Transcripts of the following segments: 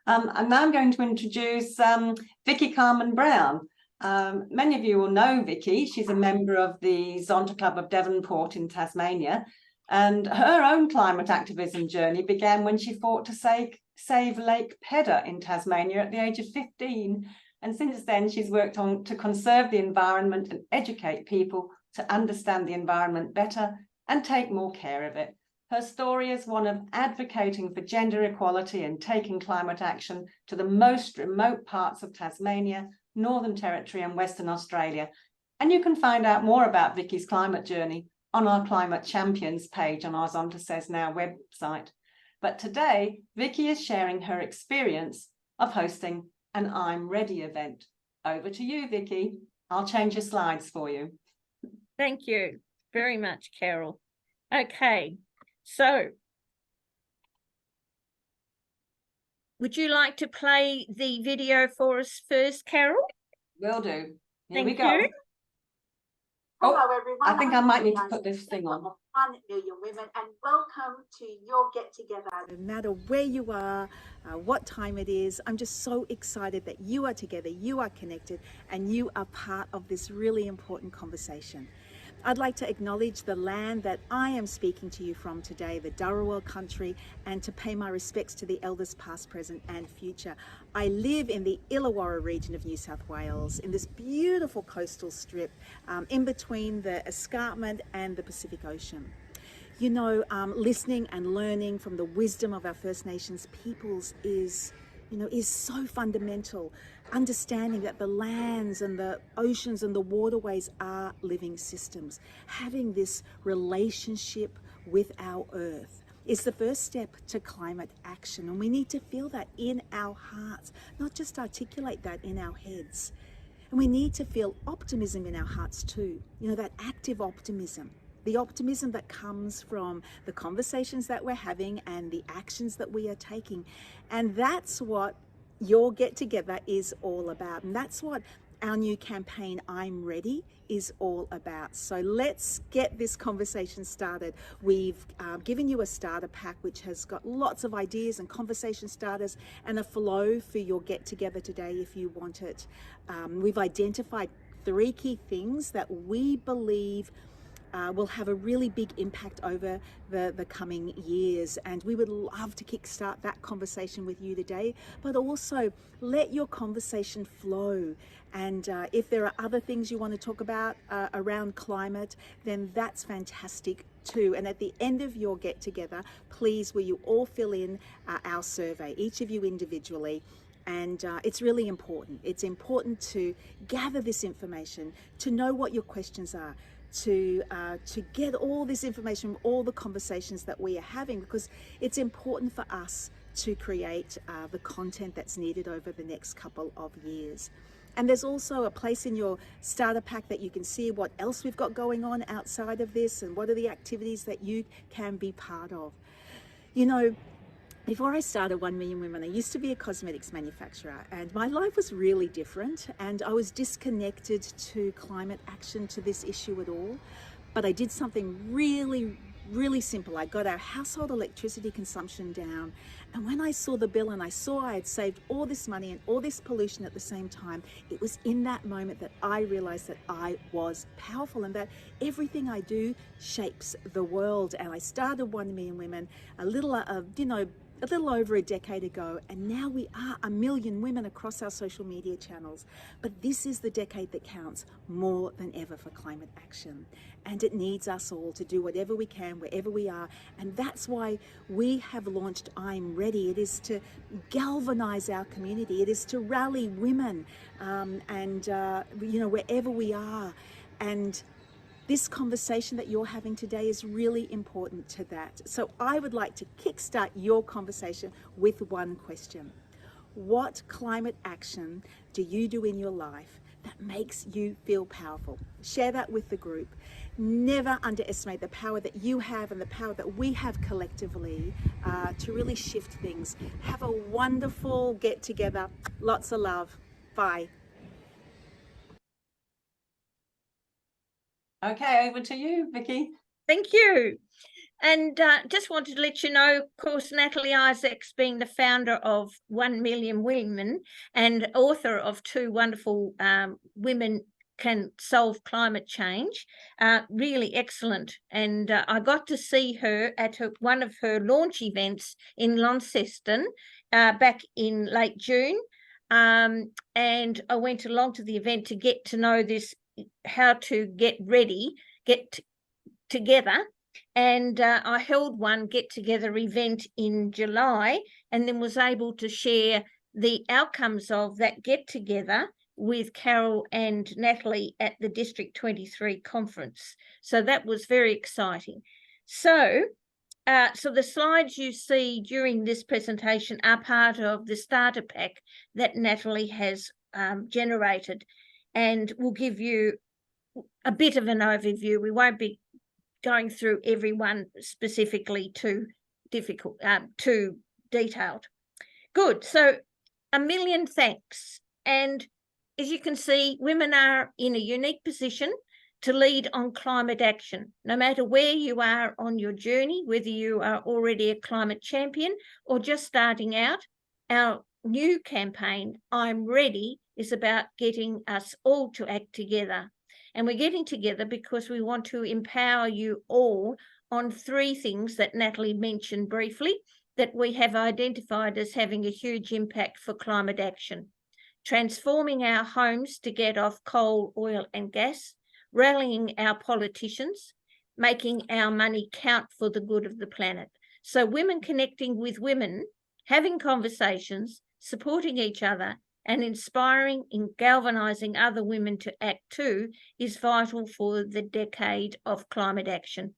And now I'm going to introduce Vicki Carman Brown. Many of you will know Vicki. She's a member of the Zonta Club of Devonport in Tasmania. And her own climate activism journey began when she fought to save Lake Pedder in Tasmania at the age of 15. And since then, she's worked on to conserve the environment and educate people to understand the environment better and take more care of it. Her story is one of advocating for gender equality and taking climate action to the most remote parts of Tasmania, Northern Territory and Western Australia. And you can find out more about Vicki's climate journey on our Climate Champions page on our Zonta Says Now website. But today, Vicki is sharing her experience of hosting an I'm Ready event. Over to you, Vicki. I'll change your slides for you. Thank you very much, Carol. Okay, so would you like to play the video for us first, Carol? Will do. Here Thank we go. you. Hello, everyone. I think I might need to put this thing on. 1 million women, and welcome to your get together. No matter where you are, what time it is, I'm just so excited that you are together, you are connected, and you are part of this really important conversation. I'd like to acknowledge the land that I am speaking to you from today, the Dharawal country, and to pay my respects to the elders past, present and future. I live in the Illawarra region of New South Wales, in this beautiful coastal strip in between the escarpment and the Pacific Ocean. You know, listening and learning from the wisdom of our First Nations peoples is so fundamental. Understanding that the lands and the oceans and the waterways are living systems. Having this relationship with our earth is the first step to climate action. And we need to feel that in our hearts, not just articulate that in our heads. And we need to feel optimism in our hearts too. You know, that active optimism. The optimism that comes from the conversations that we're having and the actions that we are taking. And that's what your get together is all about. And that's what our new campaign, I'm Ready, is all about. So let's get this conversation started. We've given you a starter pack which has got lots of ideas and conversation starters and a flow for your get together today if you want it. We've identified 3 key things that we believe will have a really big impact over the coming years, and we would love to kickstart that conversation with you today, but also let your conversation flow. And if there are other things you want to talk about around climate, then that's fantastic too. And at the end of your get together, please will you all fill in our survey, each of you individually. And it's really important. It's important to gather this information, to know what your questions are, to get all this information from all the conversations that we are having, because it's important for us to create the content that's needed over the next couple of years. And there's also a place in your starter pack that you can see what else we've got going on outside of this and what are the activities that you can be part of. You know, before I started 1 Million Women, I used to be a cosmetics manufacturer, and my life was really different, and I was disconnected to climate action, to this issue at all. But I did something really, really simple. I got our household electricity consumption down, and when I saw the bill and I saw I had saved all this money and all this pollution at the same time, it was in that moment that I realized that I was powerful and that everything I do shapes the world. And I started 1 Million Women a little over a decade ago, and now we are 1 million women across our social media channels. But this is the decade that counts more than ever for climate action, and it needs us all to do whatever we can wherever we are. And that's why we have launched I'm Ready. It is to galvanize our community, it is to rally women wherever we are. And this conversation that you're having today is really important to that. So I would like to kickstart your conversation with one question. What climate action do you do in your life that makes you feel powerful? Share that with the group. Never underestimate the power that you have and the power that we have collectively to really shift things. Have a wonderful get together. Lots of love. Bye. Okay, over to you, Vicki. Thank you. And just wanted to let you know, of course, Natalie Isaacs, being the founder of 1 Million Women and author of 2 wonderful Women Can Solve Climate Change, really excellent. And I got to see her at one of her launch events in Launceston back in late June. And I went along to the event to get to know this, how to get ready, get together. And I held one get-together event in July, and then was able to share the outcomes of that get-together with Carol and Natalie at the District 23 conference. So that was very exciting. So the slides you see during this presentation are part of the starter pack that Natalie has generated, and will give you a bit of an overview. We won't be going through everyone specifically too difficult, too detailed. Good. So 1 million thanks. And as you can see, women are in a unique position to lead on climate action, no matter where you are on your journey, whether you are already a climate champion or just starting out. Our new campaign, I'm Ready, is about getting us all to act together. And we're getting together because we want to empower you all on 3 things that Natalie mentioned briefly, that we have identified as having a huge impact for climate action. Transforming our homes to get off coal, oil and gas, rallying our politicians, making our money count for the good of the planet. So women connecting with women, having conversations, supporting each other, and inspiring and galvanising other women to act too is vital for the decade of climate action.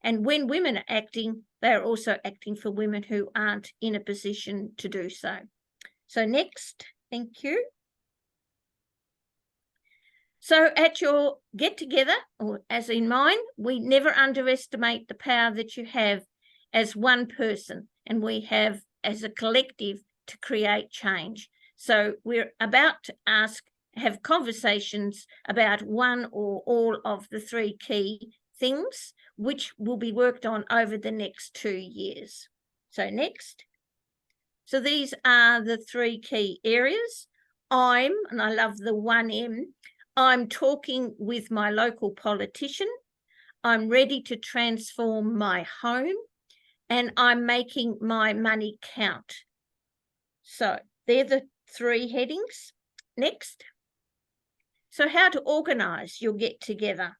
And when women are acting, they're also acting for women who aren't in a position to do so. So next, thank you. So at your get-together, or as in mine, we never underestimate the power that you have as one person, and we have as a collective to create change. So we're about to have conversations about one or all of the 3 key things, which will be worked on over the next 2 years. So next. So these are the 3 key areas. And I love the 1M, I'm talking with my local politician, I'm ready to transform my home, and I'm making my money count. So they're the 3 headings. Next. So how to organise your get-together.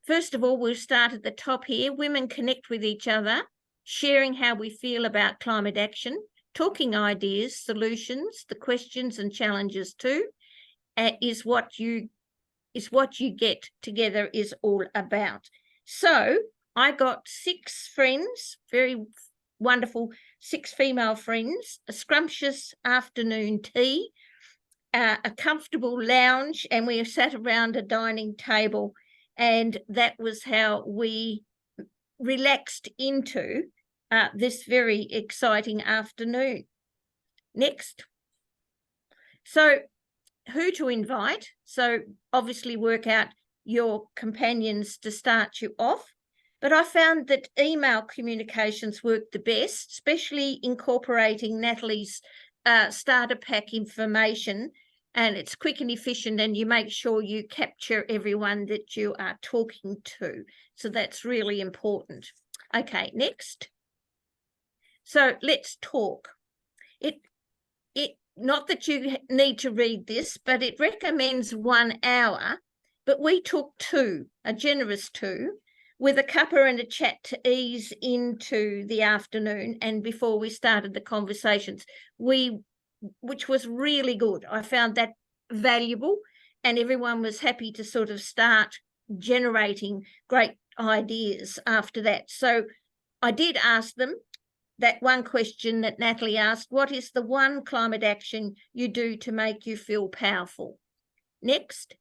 First of all, we'll start at the top here. Women connect with each other, sharing how we feel about climate action, talking ideas, solutions, the questions and challenges too, is what you get together is all about. So I got 6 friends, very wonderful 6 female friends, a scrumptious afternoon tea, a comfortable lounge, and we sat around a dining table, and that was how we relaxed into this very exciting afternoon. Next. So who to invite? So obviously work out your companions to start you off. But I found that email communications worked the best, especially incorporating Natalie's starter pack information, and it's quick and efficient, and you make sure you capture everyone that you are talking to. So that's really important. Okay, next. So let's talk. Not that you need to read this, but it recommends 1 hour, but we took 2, a generous 2, with a cuppa and a chat to ease into the afternoon and before we started the conversations, which was really good. I found that valuable, and everyone was happy to sort of start generating great ideas after that. So I did ask them that one question that Natalie asked, what is the one climate action you do to make you feel powerful? Next.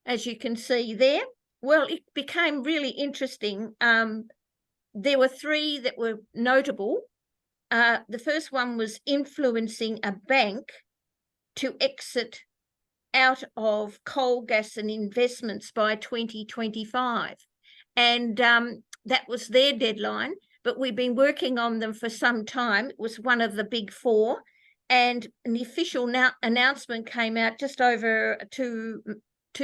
As you can see there, well, it became really interesting. There were 3 that were notable. The first one was influencing a bank to exit out of coal, gas and investments by 2025. And that was their deadline, but we've been working on them for some time. It was one of the big four, and the official announcement came out just over two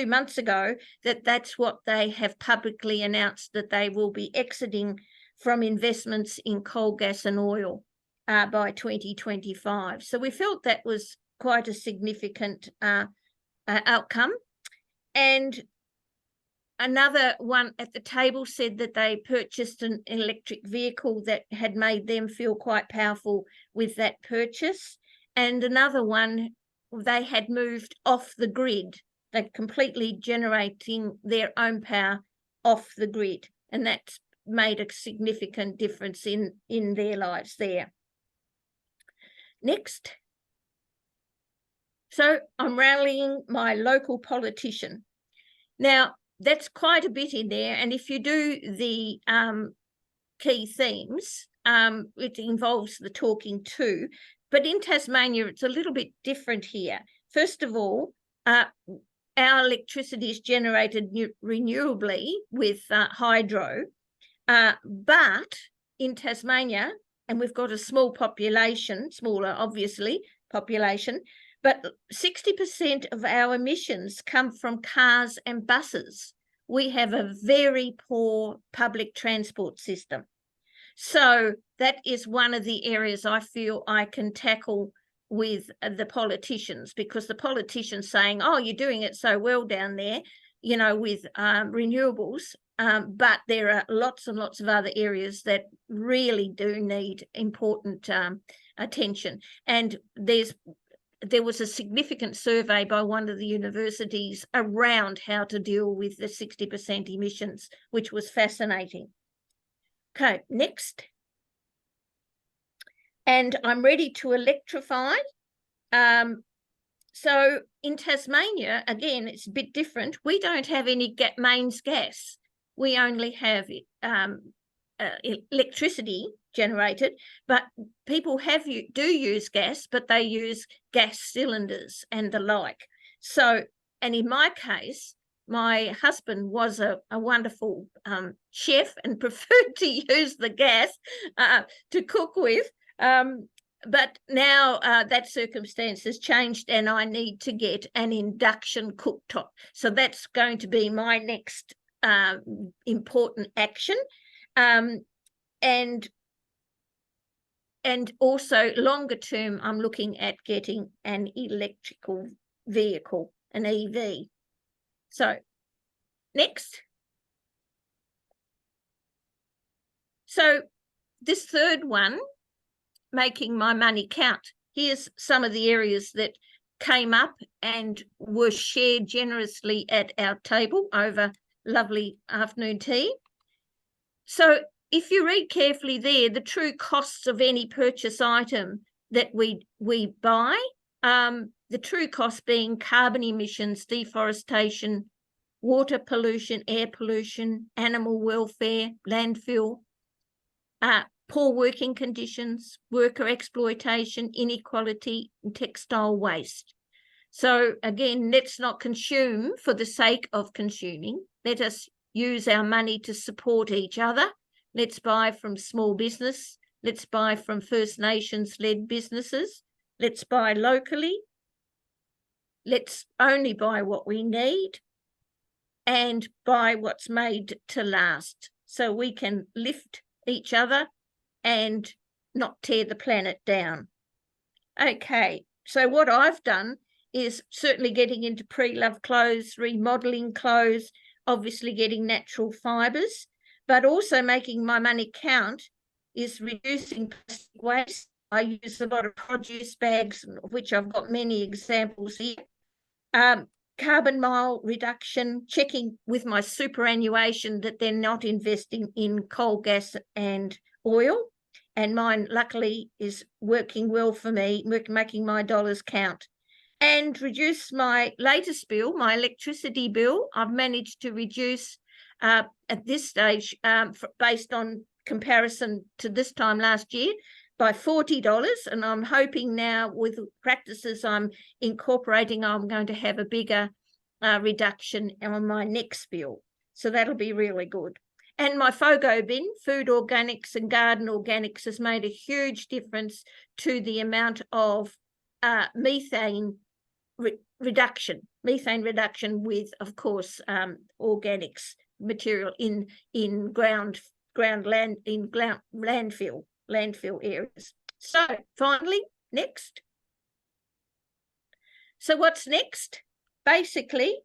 months ago that that's what they have publicly announced, that they will be exiting from investments in coal, gas and oil by 2025. So we felt that was quite a significant outcome. And another one at the table said that they purchased an electric vehicle that had made them feel quite powerful with that purchase. And another one, they had moved off the grid. They're completely generating their own power off the grid. And that's made a significant difference in their lives there. Next. So I'm rallying my local politician. Now, that's quite a bit in there. And if you do the key themes, it involves the talking too. But in Tasmania, it's a little bit different here. First of all, our electricity is generated renewably with hydro. But in Tasmania, and we've got a small population, smaller obviously, population, but 60% of our emissions come from cars and buses. We have a very poor public transport system. So that is one of the areas I feel I can tackle with the politicians, because the politicians saying, oh, you're doing it so well down there, you know, with renewables, but there are lots and lots of other areas that really do need important attention. And there was a significant survey by one of the universities around how to deal with the 60% emissions, which was fascinating. Okay, next. And I'm ready to electrify. So in Tasmania, again, it's a bit different. We don't have any mains gas. We only have electricity generated, but people do use gas, but they use gas cylinders and the like. So, and in my case, my husband was a wonderful chef and preferred to use the gas to cook with. But now that circumstance has changed and I need to get an induction cooktop. So that's going to be my next important action. And also longer term, I'm looking at getting an electrical vehicle, an EV. So next. So this third one, making my money count. Here's some of the areas that came up and were shared generously at our table over lovely afternoon tea. So if you read carefully there, the true costs of any purchase item that we buy, the true cost being carbon emissions, deforestation, water pollution, air pollution, animal welfare, landfill, poor working conditions, worker exploitation, inequality, and textile waste. So again, let's not consume for the sake of consuming. Let us use our money to support each other. Let's buy from small business. Let's buy from First Nations-led businesses. Let's buy locally. Let's only buy what we need and buy what's made to last, so we can lift each other and not tear the planet down. Okay, so what I've done is certainly getting into pre-loved clothes, remodelling clothes, obviously getting natural fibres, but also making my money count is reducing plastic waste. I use a lot of produce bags, of which I've got many examples here. Carbon mile reduction, checking with my superannuation that they're not investing in coal, gas and oil. And mine, luckily, is working well for me, making my dollars count. And reduce my latest bill, my electricity bill. I've managed to reduce at this stage, based on comparison to this time last year, by $40, and I'm hoping now with practices I'm incorporating, I'm going to have a bigger reduction on my next bill. So that'll be really good. And my FOGO bin, food organics and garden organics, has made a huge difference to the amount of methane reduction with, of course, organics material in landfill areas. So finally, next. So what's next? Basically,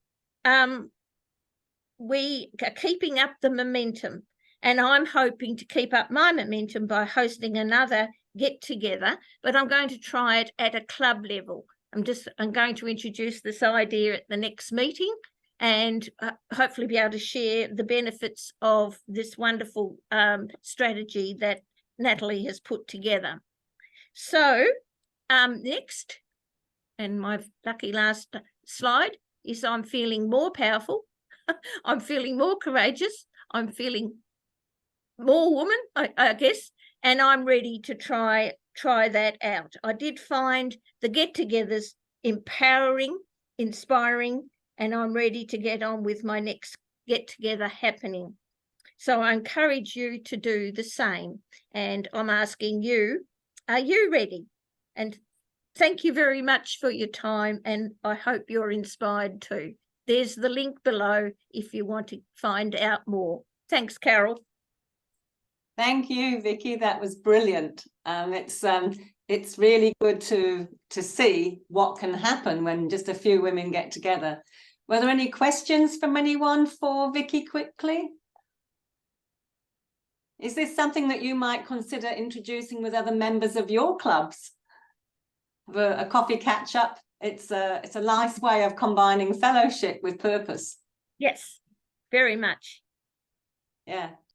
we are keeping up the momentum, and I'm hoping to keep up my momentum by hosting another get together, but I'm going to try it at a club level. I'm going to introduce this idea at the next meeting, and hopefully be able to share the benefits of this wonderful strategy that Natalie has put together. So next, and my lucky last slide, is I'm feeling more powerful, I'm feeling more courageous, I'm feeling more woman, I guess, and I'm ready to try that out. I did find the get-togethers empowering, inspiring, and I'm ready to get on with my next get-together happening. So I encourage you to do the same, and I'm asking you, are you ready? And thank you very much for your time, and I hope you're inspired too. There's the link below if you want to find out more. Thanks, Carol. Thank you, Vicki. That was brilliant. It's really good to see what can happen when just a few women get together. Were there any questions from anyone for Vicki quickly? Is this something that you might consider introducing with other members of your clubs? A coffee catch up? It's a nice way of combining fellowship with purpose. Yes, very much. Yeah.